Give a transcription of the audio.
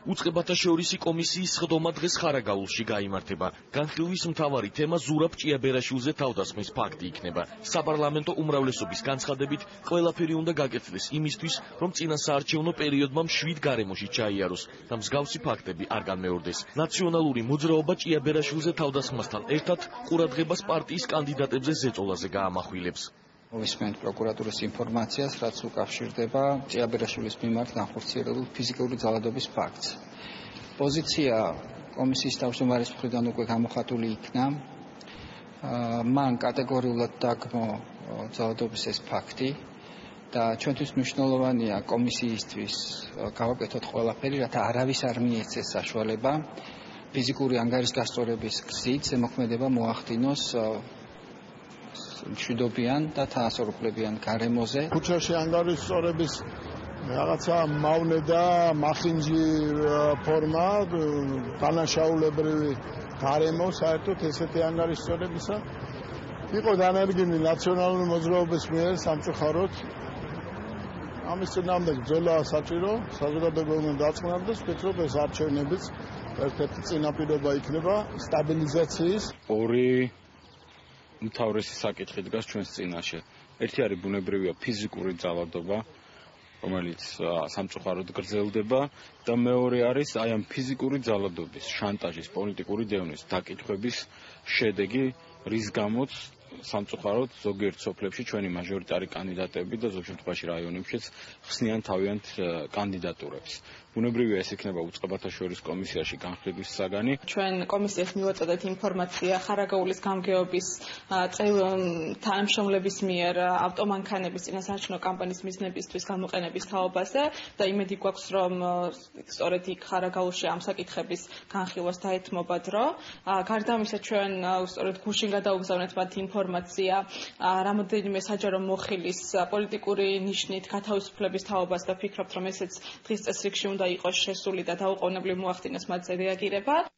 უწყებათაშორისი კომისიის სხდომა დღეს ხარაგაულში გაიმართება. განხილვის მთავარი თემა ზურაბ ჭიაბერაშვილზე თავდასხმის ფაქტი იქნება. საპარლამენტო უმრავლესობის განცხადებით ყველაფერი უნდა გაკეთდეს იმისთვის, რომ წინა საარჩევნო პერიოდმა მშვიდ გარემოში ჩაიაროს და მსგავსი ფაქტები არ განმეორდეს. ნაციონალური მოძრაობა ჭიაბერაშვილზე თავდასხმასთან ერთად ყურადღებას პარტიის კანდიდატებზე ზეწოლაზე გაამახვილებს. მოვისმენთ პროკურატურის ინფორმაციას, რაც უკავშირდება ჭიაბერაშვილის მიმართ განხორციელებულ ფიზიკური ძალადობის ფაქტს. პოზიცია კომისიის თავმჯდომარის მხრიდან უკვე გამოხატული იქნა. მან კატეგორიულად დაგმო ძალადობის ეს ფაქტი და ჩვენთვის მნიშვნელოვანია კომისიისთვის გავაკეთოთ ყველაფერი, რათა არავის არ მიეცეს საშუალება ფიზიკური ანგარიშგასწორების გზით ზემოქმედება მოახდინოს მშვიდობიან და თანასწორუფლებიან გარემოზე. ქუჩაში ანგარიშგასწორების რაღაცა მავნე და მახინჯი ფორმა, დანაშაულებრივი გარემო საერთოდ ესეთი ანგარიშგასწორებისა იყო დანერგილი ნაციონალური მოძრაობის მიერ სამწუხაროდ. ამის წინააღმდეგ ბრძოლა საჭირო, საზოგადოება უნდა დაწყნარდეს, ვფიქრობ ეს არჩევნებიც ერთ-ერთი წინაპირობა იქნება სტაბილიზაციის. ორი მთავრესი საკითხი დგას ჩვენს წინაშე. ერთი არის ბუნებრივია ფიზიკური ძალადობა, რომელიც სამწუხაროდ გრძელდება და მეორე არის აი ამ ფიზიკური ძალადობის, შანტაჟის, პოლიტიკური დევნის დაკითხვების შედეგი, რის გამოც სამწუხაროდ ზოგიერთ სოფლებში ჩვენი მაჟორიტარი კანდიდატები და ზოგ შემთხვევაში რაიონებშიც ხსნიან თავიანთ კანდიდატურებს. ბუნებრივია ეს იქნება უწყებათაშორისო კომისიაში განხილვის საგანი. ჩვენ კომისიას მივაწოდეთ ინფორმაცია ხარაგაულის გამგეობის თანამშრომლების მიერ ავტომანქანების წინასაარჩევნო კამპანიის მიზნებისთვის გამოყენების თაობაზე და იმედი გვაქვს, რომ სწორედ იქ ხარაგაულში ამ საკითხების განხილვას დაეთმობა დრო. გარდა ამისა ჩვენ სწორედ გუშინ გადაუგზავნეთ მათ ინფორმაცია რამოდენიმე საჯარო მოხილის პოლიტიკური ნიშნით გათავისუფლების თაობას და ვფიქრობთ, რომ ესეც დღის წესრიგში უნდა იყოს შესული და დაუყოვნებლივ მოახდინოს მათზე რეაგირება.